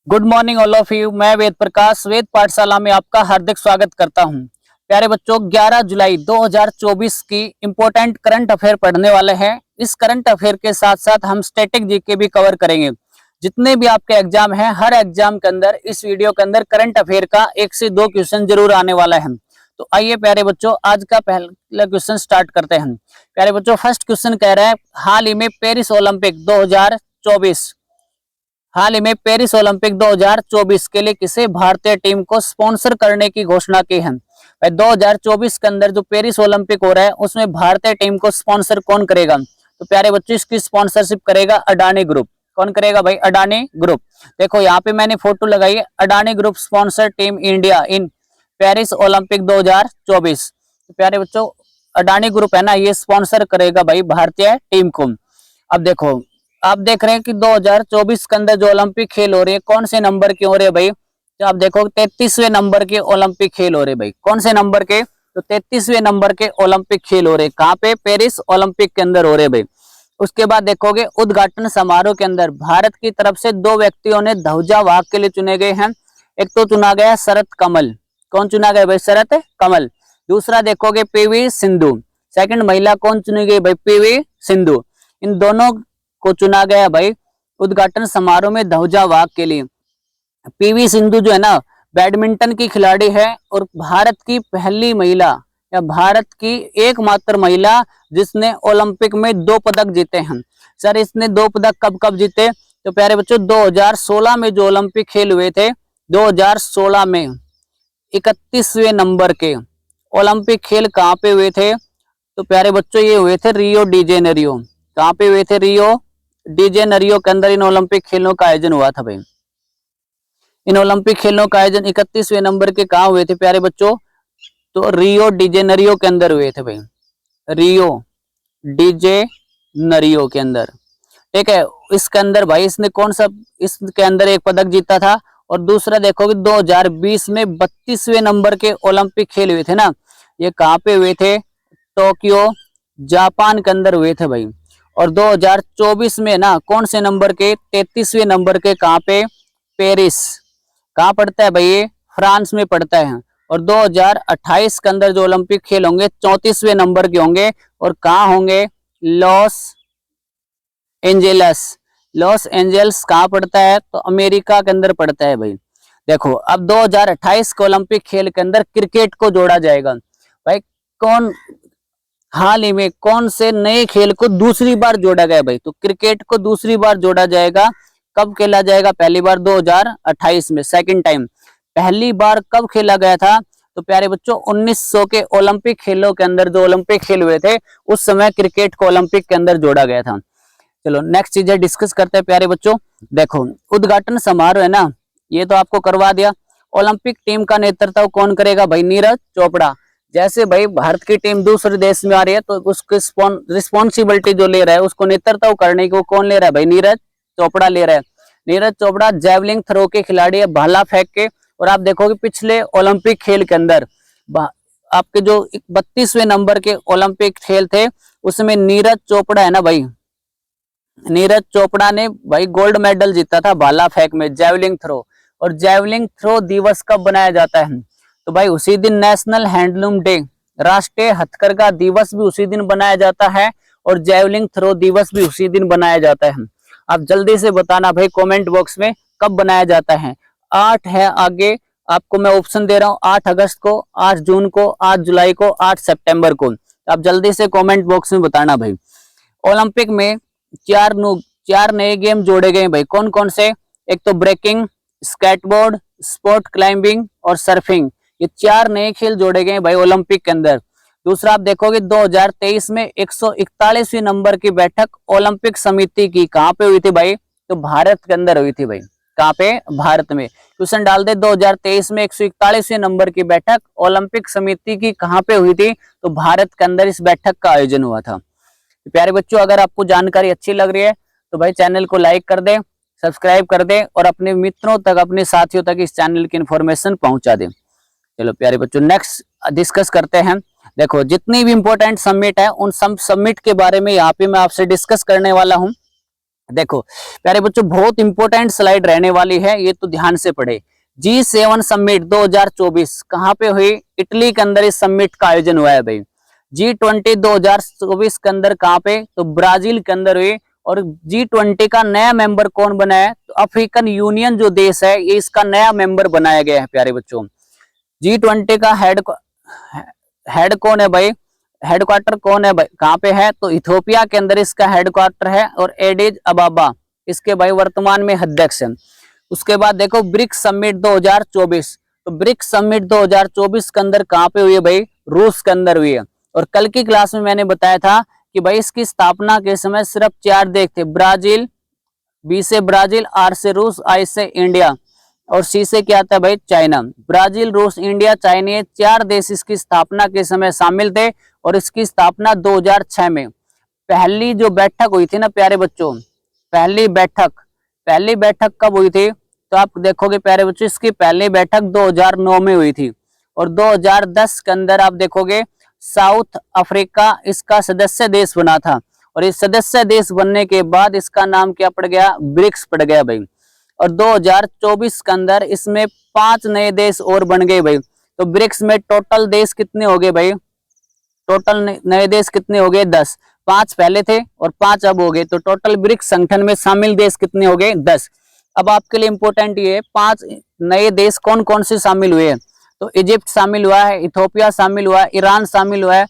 Good morning all of you. मैं वेद प्रकाश वेद पाठशाला में आपका हार्दिक स्वागत करता हूं। प्यारे बच्चों, 11 जुलाई 2024 की इम्पोर्टेंट करंट अफेयर पढ़ने वाले हैं। इस करंट अफेयर के साथ साथ हम स्टैटिक जीके भी कवर करेंगे। जितने भी आपके एग्जाम हैं, हर एग्जाम के अंदर इस वीडियो के अंदर करंट अफेयर का 1 से 2 क्वेश्चन जरूर आने वाला है। तो आइए प्यारे बच्चों, आज का पहला क्वेश्चन स्टार्ट करते हैं। प्यारे बच्चों, फर्स्ट क्वेश्चन कह रहा है, हाल ही में पेरिस ओलंपिक 2024 हाल ही में पेरिस ओलंपिक 2024 के लिए किसे भारतीय टीम को स्पॉन्सर करने की घोषणा की है। भाई 2024 के अंदर जो पेरिस ओलंपिक हो रहा है उसमें भारतीय टीम को स्पॉन्सर कौन करेगा? तो प्यारे बच्चों, इसकी स्पॉन्सरशिप करेगा अडानी ग्रुप। कौन करेगा भाई? अडानी ग्रुप। देखो यहाँ पे मैंने फोटो लगाई है, Adani group sponsor team India in Paris Olympic 2024। तो प्यारे बच्चों, अडानी ग्रुप है ना, ये स्पॉन्सर करेगा भाई भारतीय टीम को। अब देखो, आप देख रहे हैं कि 2024 के अंदर जो ओलंपिक खेल हो रहे हैं कौन से नंबर के हो रहे हैं भाई? तो आप देखो 33वें नंबर के ओलंपिक खेल हो रहे हैं भाई। कौन से नंबर के? तो 33वें नंबर के ओलंपिक खेल हो रहे हैं। कहाँ पे? पेरिस ओलंपिक के अंदर हो रहे हैं भाई। उसके बाद देखोगे उद्घाटन समारोह के अंदर भारत की तरफ से 2 व्यक्तियों ने ध्वजावाहक के लिए चुने गए हैं। एक तो चुना गया शरत कमल। कौन चुना गया भाई? शरत कमल। दूसरा देखोगे पीवी सिंधु। सेकंड महिला कौन चुनी गई भाई? पीवी सिंधु। इन दोनों को चुना गया भाई उद्घाटन समारोह में ध्वजावाहक के लिए। पीवी सिंधु जो है ना, बैडमिंटन की खिलाड़ी है और भारत की पहली महिला या भारत की एकमात्र महिला जिसने ओलंपिक में 2 पदक जीते हैं। सर, इसने 2 पदक कब कब जीते? तो प्यारे बच्चों, 2016 में जो ओलंपिक खेल हुए थे, 2016 में 31वें नंबर के ओलंपिक खेल कहाँ पे हुए थे? तो प्यारे बच्चों, ये हुए थे रियो डी जेनेरियो। कहाँ पे हुए थे? रियो डी जेनेरियो के अंदर इन ओलंपिक खेलों का आयोजन हुआ था भाई। इन ओलंपिक खेलों का आयोजन 31वें नंबर के कहाँ हुए थे प्यारे बच्चों? तो रियो डी जेनेरियो के अंदर हुए थे भाई। रियो डी जेनेरियो के अंदर, ठीक है। इसके अंदर भाई इसने कौन सा, इसके अंदर एक पदक जीता था। और दूसरा देखोगे 2020 में 32वें नंबर के ओलंपिक खेल हुए थे ना, ये कहाँ पे हुए थे? टोक्यो जापान के अंदर हुए थे भाई। और 2024 में ना कौन से नंबर के? 33वें नंबर के। कहाँ पे? पेरिस। कहाँ पड़ता है भाई ये? फ्रांस में पड़ता है। और 2028 के अंदर जो ओलंपिक खेल होंगे 34वें नंबर के होंगे। और कहाँ होंगे? Los Angeles. लॉस एंजल्स कहाँ पड़ता है? तो अमेरिका के अंदर पड़ता है भाई। देखो, अब 2028 के ओलंपिक खेल के अंदर क्रिकेट को जोड़ा जाएगा भाई। कौन हाल ही में कौन से नए खेल को दूसरी बार जोड़ा गया भाई? तो क्रिकेट को दूसरी बार जोड़ा जाएगा। कब खेला जाएगा? पहली बार 2028 में, सेकंड टाइम। पहली बार कब खेला गया था? तो प्यारे बच्चों, 1900 के ओलंपिक खेलों के अंदर जो ओलंपिक खेल हुए थे उस समय क्रिकेट को ओलंपिक के अंदर जोड़ा गया था। चलो नेक्स्ट चीजें डिस्कस करते हैं प्यारे बच्चों। देखो, उद्घाटन समारोह है ना, ये तो आपको करवा दिया। ओलंपिक टीम का नेतृत्व कौन करेगा भाई? नीरज चोपड़ा। जैसे भाई भारत की टीम दूसरे देश में आ रही है तो उसकी रिस्पॉन्सिबिलिटी जो ले रहा है, उसको नेतृत्व करने को कौन ले रहा है भाई? नीरज चोपड़ा ले रहा है। नीरज चोपड़ा जैवलिन थ्रो के खिलाड़ी है, भाला फेंक के। और आप देखोगे पिछले ओलंपिक खेल के अंदर आपके जो 32वें नंबर के ओलंपिक खेल थे उसमें नीरज चोपड़ा है ना भाई, नीरज चोपड़ा ने भाई गोल्ड मेडल जीता था भाला फेंक में, जैवलिन थ्रो। और जैवलिन थ्रो दिवस कब बनाया जाता है? तो भाई उसी दिन नेशनल हैंडलूम डे, राष्ट्रीय हथकरघा दिवस भी उसी दिन बनाया जाता है। और जैवलिन थ्रो दिवस भी उसी दिन बनाया जाता है। आप जल्दी से बताना भाई कमेंट बॉक्स में कब बनाया जाता है। 8 है आगे, आपको मैं ऑप्शन दे रहा हूँ। 8 अगस्त को, 8 जून को, 8 जुलाई को, 8 सितंबर को। आप जल्दी से कमेंट बॉक्स में बताना भाई। ओलंपिक में चार नए गेम जोड़े गए भाई। कौन कौन से? एक तो ब्रेकिंग, स्केटबोर्ड, स्पोर्ट क्लाइंबिंग और सर्फिंग। ये 4 नए खेल जोड़े गए भाई ओलंपिक के अंदर। दूसरा आप देखोगे 2023 में 141वीं नंबर की बैठक ओलंपिक समिति की कहाँ पे हुई थी भाई? तो भारत के अंदर हुई थी भाई। कहाँ पे? भारत में। क्वेश्चन डाल दे, 2023 में 141वें नंबर की बैठक ओलंपिक समिति की कहाँ पे हुई थी? तो भारत के अंदर इस बैठक का आयोजन हुआ था। प्यारे बच्चों, अगर आपको जानकारी अच्छी लग रही है तो भाई चैनल को लाइक कर दें, सब्सक्राइब कर दें और अपने मित्रों तक, अपने साथियों तक इस चैनल की इन्फॉर्मेशन पहुंचा दें। चलो प्यारे बच्चों, नेक्स्ट डिस्कस करते हैं। देखो, जितनी भी इंपॉर्टेंट सबमिट है उन सब सबमिट के बारे में यहाँ पे मैं आपसे डिस्कस करने वाला हूँ। देखो प्यारे बच्चों, बहुत इंपॉर्टेंट स्लाइड रहने वाली है, ये तो ध्यान से पढ़े। G7 समिट 2024 कहाँ पे हुई? इटली के अंदर इस समिट का आयोजन हुआ है भाई। G20 2024 के अंदर कहाँ पे? तो ब्राजील के अंदर हुई। और G20 का नया मेंबर कौन बना है? तो अफ्रीकन यूनियन जो देश है, ये इसका नया मेंबर बनाया गया है प्यारे बच्चों। G20 का हेड कौन है भाई? हेडक्वार्टर कौन है भाई? कहाँ पे है? तो इथोपिया के अंदर इसका हेडक्वार्टर है। और एडिस अबाबा इसके भाई वर्तमान में अध्यक्ष है। उसके बाद देखो ब्रिक्स समिट 2024, तो ब्रिक्स समिट 2024 के अंदर कहाँ पे हुई है भाई? रूस के अंदर हुई है। और कल की क्लास में मैंने बताया था कि भाई इसकी स्थापना के समय सिर्फ 4 देश थे, ब्राजील, बी से ब्राजील, आर से रूस, आई से इंडिया और सी से क्या आता है भाई? चाइना। ब्राजील, रूस, इंडिया, चाइना, ये 4 देश इसकी स्थापना के समय शामिल थे। और इसकी स्थापना 2006 में पहली जो बैठक हुई थी ना प्यारे बच्चों, पहली बैठक कब हुई थी? तो आप देखोगे प्यारे बच्चों, इसकी पहली बैठक 2009 में हुई थी। और 2010 के अंदर आप देखोगे साउथ अफ्रीका इसका सदस्य देश बना था। और इस सदस्य देश बनने के बाद इसका नाम क्या पड़ गया? ब्रिक्स पड़ गया भाई। और 2024 के अंदर इसमें 5 नए देश और बन गए भाई। तो ब्रिक्स में टोटल देश कितने हो गए भाई? टोटल नए देश कितने हो गए? 10। 5 पहले थे और 5 अब हो गए। तो टोटल ब्रिक्स संगठन में शामिल देश कितने हो गए? 10। अब आपके लिए इंपॉर्टेंट ये 5 नए देश कौन कौन से शामिल हुए हैं? तो इजिप्ट शामिल हुआ है, इथोपिया शामिल हुआ है, ईरान शामिल हुआ है,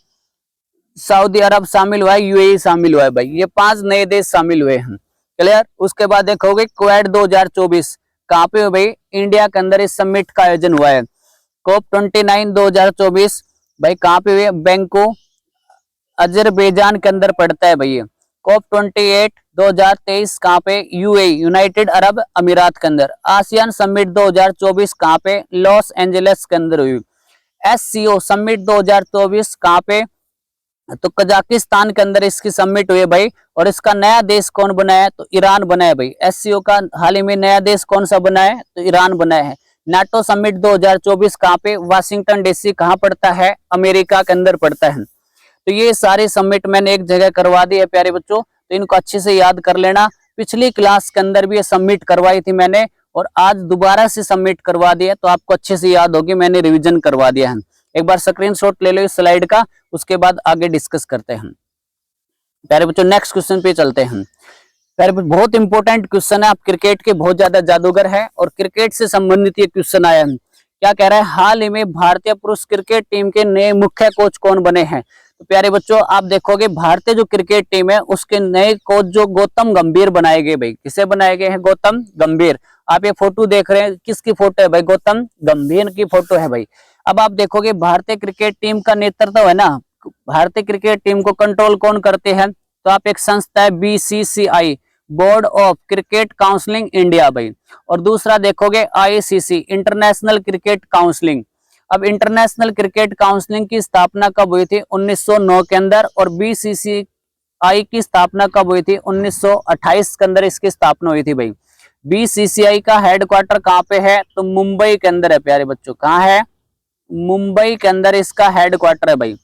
सऊदी अरब शामिल हुआ है, यूएई शामिल हुआ है भाई। ये 5 नए देश शामिल हुए हैं। क्लियर? उसके बाद देखोगे क्वेड 2024 कहाँ पे हो भाई? इंडिया के अंदर इस समिट का आयोजन हुआ है। COP 29 2024 भाई कहाँ पे हुए? बैंको अजरबैजान के अंदर पड़ता है भाई। COP 28 2023 कहाँ पे? यूएई, यूनाइटेड अरब अमीरात के अंदर। आसियान समिट 2024 कहाँ पे? लॉस एंजलिस के अंदर हुई। SCO समिट 2024 कहाँ पे? तो कजाकिस्तान के अंदर इसकी समिट हुई है भाई। और इसका नया देश कौन बनाया है? तो ईरान बनाया है भाई। SCO का हाल ही में नया देश कौन सा बनाया है? तो ईरान बनाया है। नाटो समिट 2024 कहाँ पे? वाशिंगटन DC कहाँ पड़ता है? अमेरिका के अंदर पड़ता है। तो ये सारे समिट मैंने एक जगह करवा दी है प्यारे बच्चों, तो इनको अच्छे से याद कर लेना। पिछली क्लास के अंदर भी ये सबमिट करवाई थी मैंने और आज दोबारा से सबमिट करवा दिया, तो आपको अच्छे से याद होगी, मैंने रिवीजन करवा दिया है। एक बार स्क्रीनशॉट ले लो इस स्लाइड का, उसके बाद आगे डिस्कस करते हैं। प्यारे बच्चों नेक्स्ट क्वेश्चन पे चलते हैं। प्यारे बच्चों बहुत इंपॉर्टेंट क्वेश्चन है, आप क्रिकेट के बहुत ज्यादा जादूगर है और क्रिकेट से संबंधित ये क्वेश्चन आया है। क्या कह रहा है? हाल ही में भारतीय पुरुष क्रिकेट टीम के नए मुख्य कोच कौन बने हैं? तो प्यारे बच्चों आप देखोगे भारतीय जो क्रिकेट टीम है उसके नए कोच जो गौतम गंभीर बनाए गए भाई। किसे बनाए गए हैं? गौतम गंभीर। आप ये फोटो देख रहे हैं, किसकी फोटो है भाई? गौतम गंभीर की फोटो है भाई। अब आप देखोगे भारतीय क्रिकेट टीम का नेतृत्व है ना, भारतीय क्रिकेट टीम को कंट्रोल कौन करते हैं? तो आप एक संस्था है BCCI, board of cricket counselling India भाई। और दूसरा देखोगे ICC, इंटरनेशनल क्रिकेट काउंसलिंग। अब इंटरनेशनल क्रिकेट काउंसलिंग की स्थापना कब हुई थी? 1909 के अंदर। और BCCI की स्थापना कब हुई थी? 1928 के अंदर इसकी स्थापना हुई थी भाई। BCCI का हेडक्वार्टर कहाँ पे है? तो मुंबई के अंदर है प्यारे बच्चों। कहाँ है? मुंबई के अंदर इसका हेडक्वार्टर है भाई,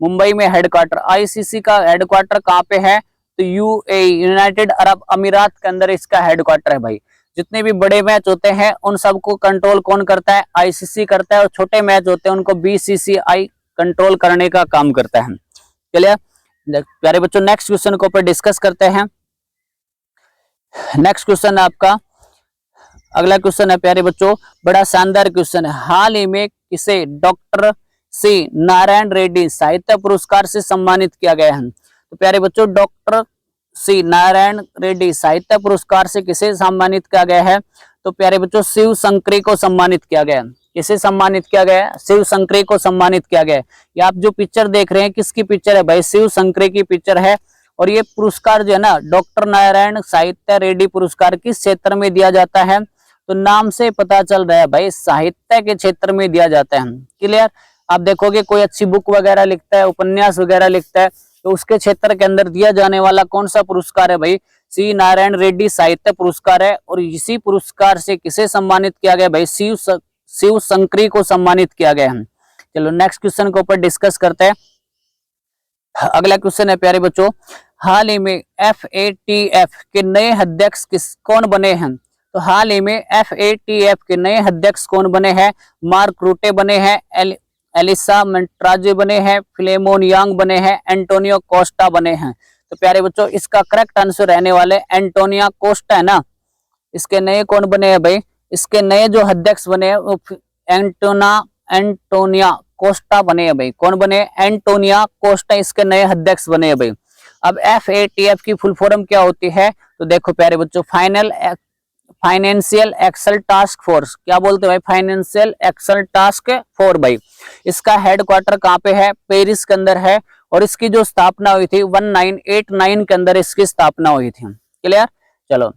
मुंबई में हेडक्वार्टर। ICC का हेडक्वार्टर कहाँ पे है? तो UAE, यूनाइटेड अरब अमीरात के अंदर इसका हेडक्वार्टर है भाई। जितने भी बड़े मैच होते हैं उन सबको कंट्रोल कौन करता है? ICC करता है। और छोटे मैच होते हैं उनको BCCI कंट्रोल करने का काम करता है। चलिए प्यारे बच्चों नेक्स्ट क्वेश्चन के ऊपर डिस्कस करते हैं। नेक्स्ट क्वेश्चन है आपका, अगला क्वेश्चन है प्यारे बच्चों, बड़ा शानदार क्वेश्चन है। हाल ही में किसे डॉक्टर C नारायण रेड्डी साहित्य पुरस्कार से सम्मानित किया गया है? तो प्यारे बच्चों डॉक्टर C नारायण रेड्डी साहित्य पुरस्कार से किसे सम्मानित किया गया है? तो प्यारे बच्चों शिव शंकरी को सम्मानित किया गया है। किसे सम्मानित किया गया है? शिव शंकरी को सम्मानित किया गया है। ये आप जो पिक्चर देख रहे हैं किसकी पिक्चर है भाई? शिव शंकरी की पिक्चर है। और ये पुरस्कार जो है ना डॉक्टर नारायण साहित्य रेड्डी पुरस्कार किस क्षेत्र में दिया जाता है? तो नाम से पता चल रहा है भाई साहित्य के क्षेत्र में दिया जाता है। क्लियर? आप देखोगे कोई अच्छी बुक वगैरह लिखता है, उपन्यास वगैरह लिखता है, तो उसके क्षेत्र के अंदर दिया जाने वाला कौन सा पुरस्कार है भाई? C नारायण रेड्डी साहित्य पुरस्कार है। और इसी पुरस्कार से किसे सम्मानित किया गया भाई? शिव शंकरी को सम्मानित किया गया है। चलो नेक्स्ट क्वेश्चन के ऊपर डिस्कस करते हैं। अगला क्वेश्चन है प्यारे बच्चों, हाल ही में FATF के नए अध्यक्ष कौन बने हैं? तो हाल ही में FATF के नए अध्यक्ष कौन बने हैं? मार्क रूटे बने हैं, एलिसा मंट्राजे बने हैं, फिलेमोन यांग बने हैं, एंटोनियो कोस्टा बने हैं। तो प्यारे बच्चों इसका करेक्ट आंसर रहने वाले एंटोनियो कोस्टा है ना। इसके नए कौन बने हैं भाई? इसके नए जो अध्यक्ष बने हैं वो एंटोनिया कोस्टा बने हैं भाई। कौन बने? एंटोनिया कोस्टा इसके नए अध्यक्ष बने हैं भाई। अब FATF की फुल फॉर्म क्या होती है? तो देखो प्यारे बच्चों, फाइनेंशियल एक्शन टास्क फोर्स। क्या बोलते हैं भाई? फाइनेंशियल एक्शन टास्क फोर्स भाई। इसका हेडक्वार्टर कहाँ पे है? पेरिस के अंदर है। और इसकी जो स्थापना हुई थी 1989 के अंदर इसकी स्थापना हुई थी। क्लियर? चलो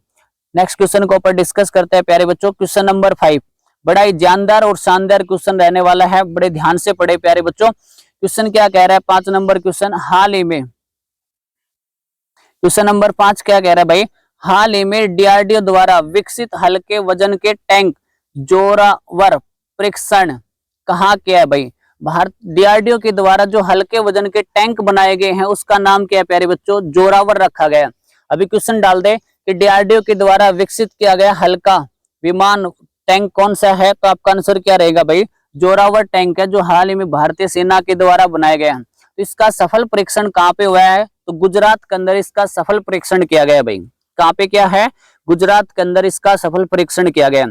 नेक्स्ट क्वेश्चन को ऊपर डिस्कस करते हैं प्यारे बच्चों। क्वेश्चन नंबर 5 बड़ा ही जानदार और शानदार क्वेश्चन रहने वाला है, बड़े ध्यान से पढ़े प्यारे बच्चों। क्वेश्चन क्या कह रहा है? 5 नंबर क्वेश्चन, हाल ही में, क्वेश्चन नंबर 5 क्या कह रहा है भाई? हाल ही में DRDO द्वारा विकसित हल्के वजन के टैंक जोरावर परीक्षण कहाँ किया है भाई? भारत DRDO के द्वारा जो हल्के वजन के टैंक बनाए गए हैं उसका नाम क्या है प्यारे बच्चों? जोरावर रखा गया। अभी क्वेश्चन डाल दे कि DRDO के द्वारा विकसित किया गया हल्का विमान टैंक कौन सा है? तो आपका आंसर क्या रहेगा भाई? जोरावर टैंक है, जो हाल ही में भारतीय सेना के द्वारा बनाया गया है। तो इसका सफल परीक्षण कहाँ पे हुआ है? तो गुजरात के अंदर इसका सफल परीक्षण किया गया भाई। कहाँ पे क्या है? गुजरात के अंदर इसका सफल परीक्षण किया गया।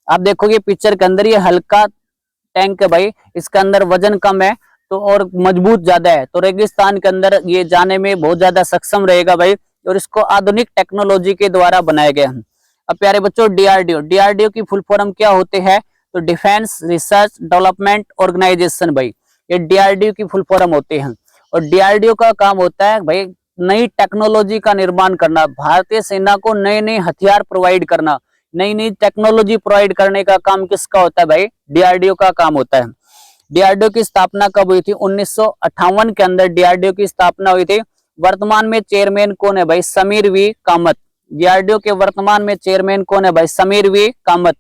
आप देखोगे पिक्चर के अंदर ये हल्का टैंक है भाई, इसके अंदर वजन कम है तो और मजबूत ज्यादा है, तो रेगिस्तान के अंदर ये जाने में बहुत ज्यादा सक्षम रहेगा भाई। और इसको आधुनिक टेक्नोलॉजी के द्वारा बनाया गया है। अब प्यारे बच्चों DRDO की फुल फॉर्म क्या होते हैं? तो डिफेंस रिसर्च डेवलपमेंट ऑर्गेनाइजेशन भाई, ये DRDO की फुल फॉर्म होते हैं। और DRDO का काम होता है भाई नई टेक्नोलॉजी का निर्माण करना, भारतीय सेना को नए नए हथियार प्रोवाइड करना, नई नई टेक्नोलॉजी प्रोवाइड करने का काम किसका होता है भाई? DRDO का काम होता है। DRDO की स्थापना कब हुई थी? 1958 के अंदर DRDO की स्थापना हुई थी। वर्तमान में चेयरमैन कौन है भाई? समीर वी कामत। DRDO के वर्तमान में चेयरमैन कौन है भाई? समीर वी कामत।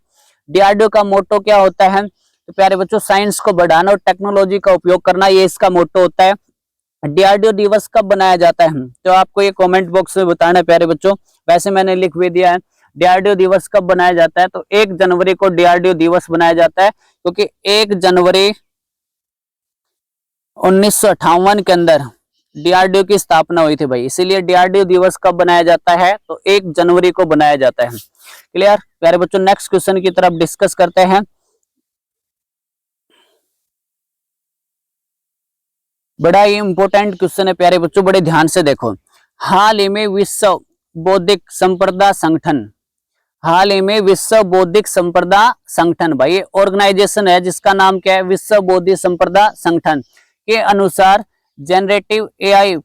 DRDO का मोटो क्या होता है? तो प्यारे बच्चों साइंस को बढ़ाना और टेक्नोलॉजी का उपयोग करना, ये इसका मोटो होता है। DRDO दिवस कब बनाया जाता है? तो आपको ये कमेंट बॉक्स में बताना है प्यारे बच्चों, वैसे मैंने लिख भी दिया है। DRDO दिवस कब बनाया जाता है? तो 1 जनवरी को DRDO दिवस बनाया जाता है, क्योंकि 1 जनवरी 1958 के अंदर DRDO की स्थापना हुई थी भाई, इसीलिए DRDO दिवस कब बनाया जाता है? तो 1 जनवरी को बनाया जाता है। क्लियर प्यारे बच्चों? नेक्स्ट क्वेश्चन की तरफ डिस्कस करते हैं। बड़ा ही इंपॉर्टेंट क्वेश्चन है प्यारे बच्चों, बड़े ध्यान से देखो। हाल ही में विश्व बौद्धिक संपदा संगठन, हाल ही में विश्व बौद्धिक संपदा संगठन भाई, ये ऑर्गेनाइजेशन है जिसका नाम क्या है? विश्व बौद्धिक संपदा संगठन के अनुसार जनरेटिव AI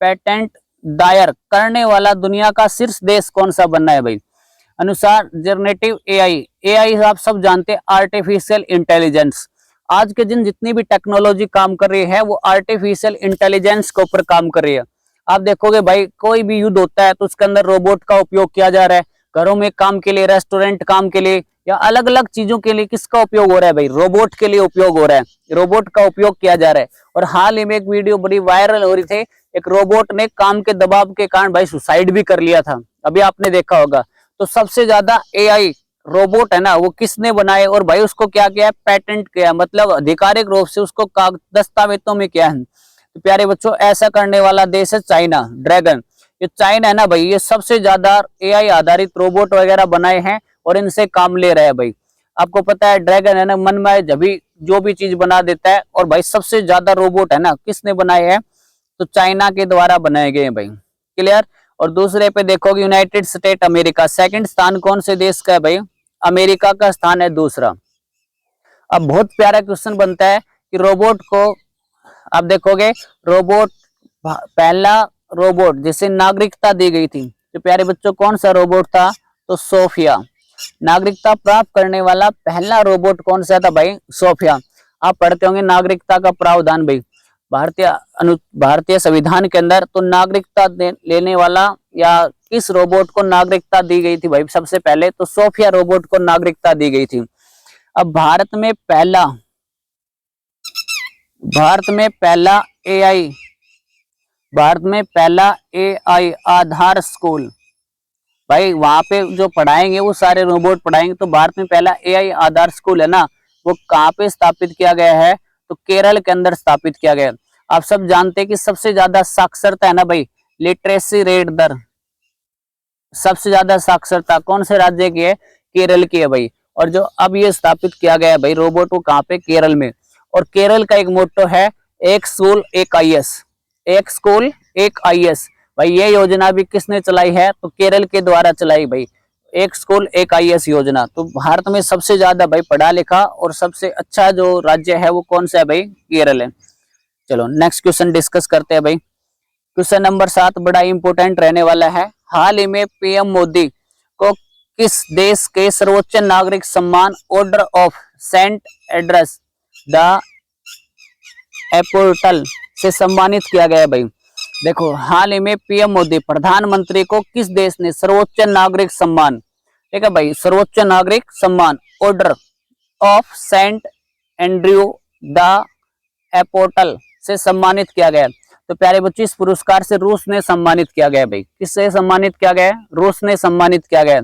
पेटेंट दायर करने वाला दुनिया का शीर्ष देश कौन सा बनना है भाई? अनुसार जनरेटिव AI आप सब जानते हैं आर्टिफिशियल इंटेलिजेंस। आज के दिन जितनी भी टेक्नोलॉजी काम कर रही है वो आर्टिफिशियल इंटेलिजेंस के ऊपर काम कर रही है। आप देखोगे भाई कोई भी युद्ध होता है तो उसके अंदर रोबोट का उपयोग किया जा रहा है, घरों में काम के लिए, रेस्टोरेंट काम के लिए, या अलग अलग चीजों के लिए किसका उपयोग हो रहा है भाई? रोबोट के लिए उपयोग हो रहा है, रोबोट का उपयोग किया जा रहा है। और हाल ही में एक वीडियो बड़ी वायरल हो रही थी, एक रोबोट ने काम के दबाव के कारण भाई सुसाइड भी कर लिया था, अभी आपने देखा होगा। तो सबसे ज्यादा AI रोबोट है ना वो किसने बनाए? और भाई उसको क्या किया है? पेटेंट किया, मतलब आधिकारिक रूप से उसको दस्तावेजों में किया है। तो प्यारे बच्चों ऐसा करने वाला देश है चाइना, ड्रैगन। ये चाइना है ना भाई, ये सबसे ज्यादा AI आधारित रोबोट वगैरह बनाए हैं और इनसे काम ले रहा है भाई। आपको पता है ड्रैगन है ना मन में जभी जो भी चीज बना देता है। और भाई सबसे ज्यादा रोबोट है ना किसने बनाए हैं? तो चाइना के द्वारा बनाए गए हैं भाई। क्लियर? और दूसरे पे देखोगे यूनाइटेड स्टेट अमेरिका, सेकंड स्थान कौन से देश का है भाई? अमेरिका का स्थान है दूसरा। अब बहुत प्यारा क्वेश्चन बनता है कि रोबोट को आप देखोगे, रोबोट पहला रोबोट जिसे नागरिकता दी गई थी, तो प्यारे बच्चों कौन सा रोबोट था? तो सोफिया। नागरिकता प्राप्त करने वाला पहला रोबोट कौन सा था भाई? सोफिया। आप पढ़ते होंगे नागरिकता का प्रावधान भाई भारतीय संविधान के अंदर, तो नागरिकता लेने वाला या किस रोबोट को नागरिकता दी गई थी भाई? सबसे पहले तो सोफिया रोबोट को नागरिकता दी गई थी। अब भारत में पहला AI भारत में पहला AI आधार स्कूल। भाई वहां पे जो पढ़ाएंगे वो सारे रोबोट पढ़ाएंगे, तो भारत में पहला AI आधार स्कूल है ना, वो कहाँ पे स्थापित किया गया है, तो केरल के अंदर स्थापित किया गया। आप सब जानते हैं कि सबसे ज्यादा साक्षरता है ना भाई, लिटरेसी रेट दर, सबसे ज्यादा साक्षरता कौन से राज्य की है, केरल की है भाई। और जो अब ये स्थापित किया गया है भाई रोबोट, वो कहाँ पे, केरल में। और केरल का एक मोटो है, एक स्कूल एक IAS, एक स्कूल एक IAS। भाई ये योजना भी किसने चलाई है, तो केरल के द्वारा चलाई भाई, एक स्कूल एक IAS योजना। तो भारत में सबसे ज्यादा भाई पढ़ा लिखा और सबसे अच्छा जो राज्य है वो कौन सा है भाई, केरल है। चलो नेक्स्ट क्वेश्चन डिस्कस करते हैं भाई। क्वेश्चन नंबर 7 बड़ा इंपॉर्टेंट रहने वाला है। हाल ही में PM मोदी को किस देश के सर्वोच्च नागरिक सम्मान order of saint address the apostle से सम्मानित किया गया है भाई। देखो हाल ही में PM मोदी प्रधानमंत्री को किस देश ने सर्वोच्च नागरिक सम्मान, ठीक है भाई, सर्वोच्च नागरिक सम्मान order of saint Andrew the apostle से सम्मानित किया गया। तो प्यारे बच्चों इस पुरस्कार से रूस ने सम्मानित किया गया भाई। किससे सम्मानित किया गया, रूस ने सम्मानित किया गया।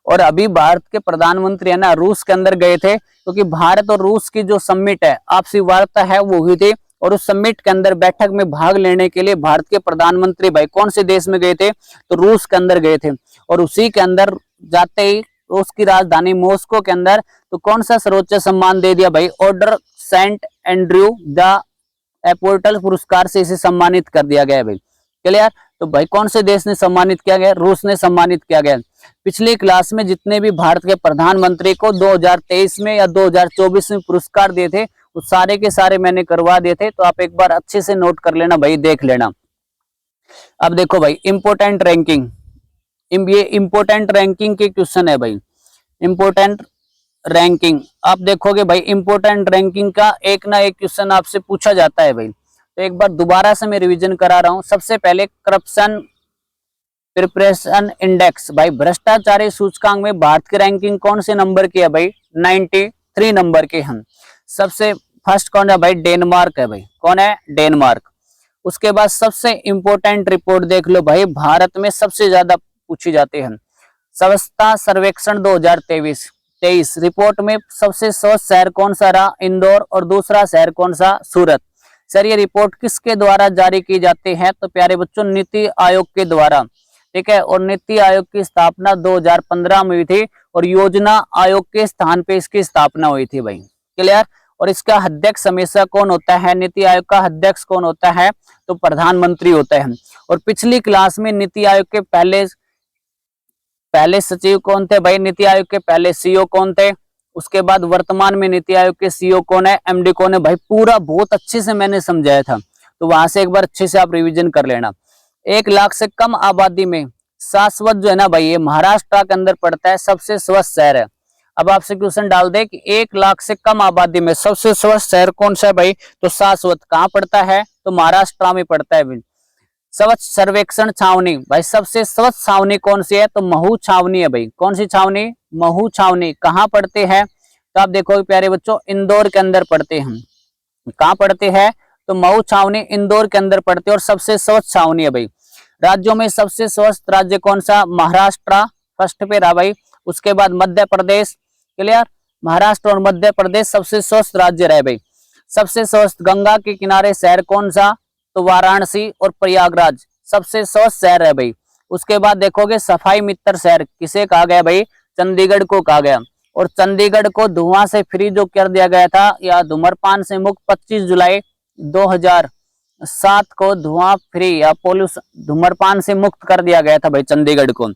और अभी भारत के प्रधानमंत्री है ना रूस के अंदर गए थे, क्योंकि भारत और रूस की जो समिट है, आपसी वार्ता है, वो हुई थी। और उस समिट के अंदर बैठक में भाग लेने के लिए भारत के प्रधानमंत्री भाई कौन से देश में गए थे, तो रूस के अंदर गए थे। और उसी के अंदर जाते ही रूस की राजधानी मॉस्को के अंदर तो कौन सा सर्वोच्च सम्मान दे दिया भाई, ऑर्डर सेंट एंड्रयू द एपोर्टल पुरस्कार से इसे सम्मानित कर दिया गया भाई। क्लियर। तो भाई कौन से देश ने सम्मानित किया गया, रूस ने सम्मानित किया गया। पिछली क्लास में जितने भी भारत के प्रधानमंत्री को 2023 में या 2024 में पुरस्कार दिए थे, वो सारे के सारे मैंने करवा दिए थे। तो आप एक बार अच्छे से नोट कर लेना भाई, देख लेना। अब देखो भाई इंपोर्टेंट रैंकिंग, ये इंपोर्टेंट रैंकिंग के क्वेश्चन है भाई। इंपोर्टेंट रैंकिंग आप देखोगे भाई, इंपोर्टेंट रैंकिंग का एक ना एक क्वेश्चन आपसे पूछा जाता है भाई। तो एक बार दोबारा से मैं रिवीजन करा रहा हूं। सबसे पहले करप्शन प्रिपरेशन इंडेक्स, भाई भ्रष्टाचारी सूचकांक में भारत की रैंकिंग कौन से नंबर की है भाई, 93 नंबर के हम। सबसे फर्स्ट कौन है भाई, डेनमार्क है भाई। कौन है, डेनमार्क। उसके बाद सबसे इंपोर्टेंट रिपोर्ट देख लो भाई, भारत में सबसे ज्यादा पूछी जाती है, स्वच्छता सर्वेक्षण 2023 रिपोर्ट में सबसे स्वच्छ शहर कौन सा रहा, इंदौर। और दूसरा शहर कौन सा, सूरत। सर ये रिपोर्ट किसके द्वारा जारी की जाती है, तो प्यारे बच्चों नीति आयोग के द्वारा, ठीक है। और नीति आयोग की स्थापना 2015 में हुई थी और योजना आयोग के स्थान पे इसकी स्थापना हुई थी भाई। क्लियर। और इसका अध्यक्ष हमेशा कौन होता है, नीति आयोग का अध्यक्ष कौन होता है, तो प्रधानमंत्री होता है। और पिछली क्लास में नीति आयोग के पहले सचिव कौन थे भाई, नीति आयोग के पहले CEO कौन थे। उसके बाद वर्तमान में नीति आयोग के CEO कौन है, MD कौन है भाई, पूरा बहुत अच्छे से मैंने समझाया था। तो वहां से एक बार अच्छे से आप रिवीजन कर लेना। 1 लाख से कम आबादी में शाश्वत जो है ना भाई, ये महाराष्ट्र के अंदर पड़ता है, सबसे स्वच्छ शहर है। अब आपसे क्वेश्चन डाल दे कि 1 लाख से कम आबादी में सबसे स्वच्छ शहर कौन सा है भाई, तो शाश्वत कहाँ पड़ता है, तो महाराष्ट्र में पड़ता है भाई। स्वच्छ सर्वेक्षण छावनी, भाई सबसे स्वच्छ छावनी कौन सी है, तो महू छावनी है भाई। कौन सी छावनी, महू छावनी। कहाँ पड़ते हैं, तो आप देखो प्यारे बच्चों इंदौर के अंदर पड़ते हैं। कहाँ पड़ते हैं, तो महू छावनी इंदौर के अंदर पड़ते हैं और सबसे स्वच्छ छावनी है भाई। राज्यों में सबसे स्वच्छ राज्य कौन सा, महाराष्ट्र फर्स्ट पे रहा भाई। उसके बाद मध्य प्रदेश। क्लियर। महाराष्ट्र और मध्य प्रदेश सबसे स्वच्छ राज्य रहे भाई। सबसे स्वच्छ गंगा के किनारे शहर कौन सा, तो वाराणसी और प्रयागराज सबसे स्वच्छ शहर है भाई। उसके बाद देखोगे सफाई मित्र शहर किसे कहा गया भाई, चंडीगढ़ को कहा गया। और चंडीगढ़ को धुआं से फ्री जो कर दिया गया था या धूम्रपान से मुक्त 25 जुलाई 2007 को धुआं फ्री या पोल्यूशन धूम्रपान से मुक्त कर दिया गया था भाई चंडीगढ़ को।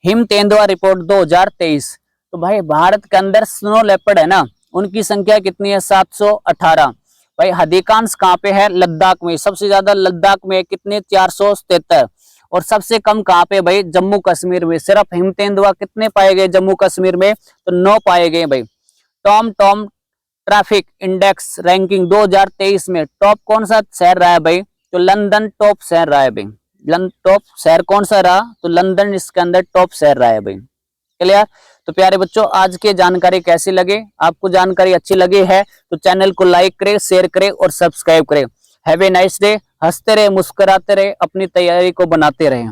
हिम तेंदुआ रिपोर्ट 2023। तो भाई भारत के अंदर स्नो लेपर्ड है ना, उनकी संख्या कितनी है, 718। भाई अधिकांश कहाँ पे है, लद्दाख में। सबसे ज्यादा लद्दाख में कितने, 477। और सबसे कम कहाँ पे भाई, जम्मू कश्मीर में। सिर्फ हिम तेंदुआ कितने पाए गए जम्मू कश्मीर में, तो 9 पाए गए भाई। टॉम ट्रैफिक इंडेक्स रैंकिंग 2023 में टॉप कौन सा शहर रहा है भाई, तो लंदन टॉप शहर रहा है भाई। टॉप शहर कौन सा रहा, तो लंदन इसके अंदर टॉप शहर रहा है भाई। क्लियर। तो प्यारे बच्चों आज की जानकारी कैसी लगे, आपको जानकारी अच्छी लगी है तो चैनल को लाइक करें, शेयर करें और सब्सक्राइब करें। Have a nice day. हंसते रहे, मुस्कुराते रहे, अपनी तैयारी को बनाते रहे।